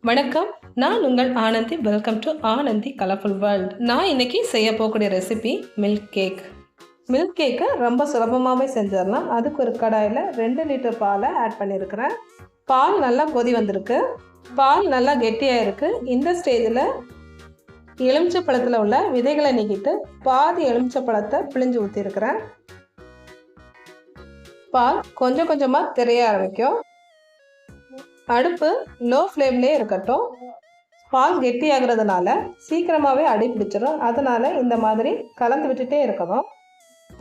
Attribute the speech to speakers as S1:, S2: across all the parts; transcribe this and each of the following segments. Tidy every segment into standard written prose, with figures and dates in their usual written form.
S1: வணக்கம், நான் உங்கள் Anandhi. Welcome to Anandhi colourful world. நான் இன்னைக்கு செய்ய போகக்கூடிய ரெசிபி மில்க் கேக். மில்க் கேக்கை ரொம்ப சுலபமாகவே செஞ்சிடலாம். அதுக்கு ஒரு கடாயில் 2 லிட்டர் பாலை ஆட் பண்ணியிருக்கிறேன். பால் நல்லா கொதி வந்திருக்கு. பால் நல்லா கெட்டியாக இருக்குது. இந்த ஸ்டேஜில் எலுமிச்சை பழத்தில் உள்ள விதைகளை நீக்கிட்டு பாதி எலுமிச்சை பழத்தை பிழிஞ்சு ஊற்றிருக்கிறேன். பால் கொஞ்சம் கொஞ்சமாக தெரிய ஆரம்பிக்கும். அடுப்பு லோ ஃப்ளேம்லேயே இருக்கட்டும். பால் கெட்டியாகிறதுனால சீக்கிரமாகவே அடி பிடிச்சிடும். அதனால் இந்த மாதிரி கலந்து விட்டுட்டே இருக்கணும்.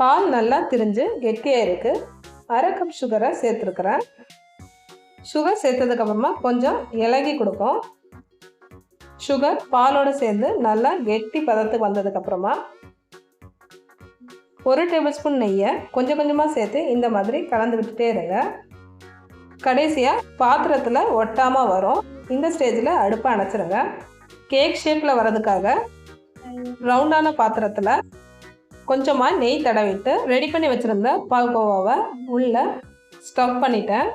S1: பால் நல்லா திரிஞ்சு கெட்டியாக இருக்குது. 1/2 கப் சுகரை சேர்த்துருக்குறேன். சுகர் சேர்த்ததுக்கப்புறமா கொஞ்சம் இலகி கொடுக்கும். சுகர் பாலோடு சேர்ந்து நல்லா கெட்டி பதத்துக்கு வந்ததுக்கப்புறமா 1 டேபிள் ஸ்பூன் நெய்யை கொஞ்சம் கொஞ்சமாக சேர்த்து இந்த மாதிரி கலந்து விட்டுட்டே இருங்க. கடைசியாக பாத்திரத்தில் ஒட்டாமல் வரும். இந்த ஸ்டேஜில் அடுப்பை அணைச்சிருங்க. கேக் ஷேப்பில் வர்றதுக்காக ரவுண்டான பாத்திரத்தில் கொஞ்சமாக நெய் தடவிட்டு ரெடி பண்ணி வச்சுருந்த பால்கோவாவை உள்ளே ஸ்டஃப் பண்ணிட்டேன்.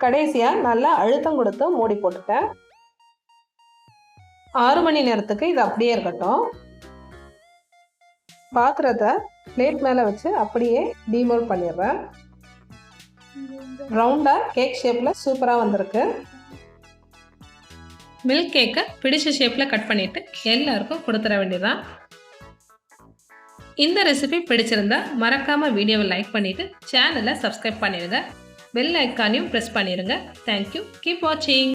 S1: கடைசியாக நல்லா அழுத்தம் கொடுத்து மூடி போட்டுட்டேன். 6 மணி நேரத்துக்கு இது அப்படியே இருக்கட்டும். பாத்திரத்தை பிளேட் மேலே வச்சு அப்படியே டீமோல்ட் பண்ணிடுறேன். ரவுண்டாக கேக் ஷேப்பில் சூப்பராக வந்திருக்கு. மில்க் கேக்கை பிடிச்ச ஷேப்பில் கட் பண்ணிவிட்டு எல்லாருக்கும் கொடுத்துட வேண்டியதான். இந்த ரெசிபி பிடிச்சிருந்தா மறக்காமல் வீடியோவை லைக் பண்ணிவிட்டு சேனலை சப்ஸ்கிரைப் பண்ணிடுங்க. பெல் ஐக்கானையும் ப்ரெஸ் பண்ணிடுங்க. தேங்க்யூ. கீப் வாட்சிங்.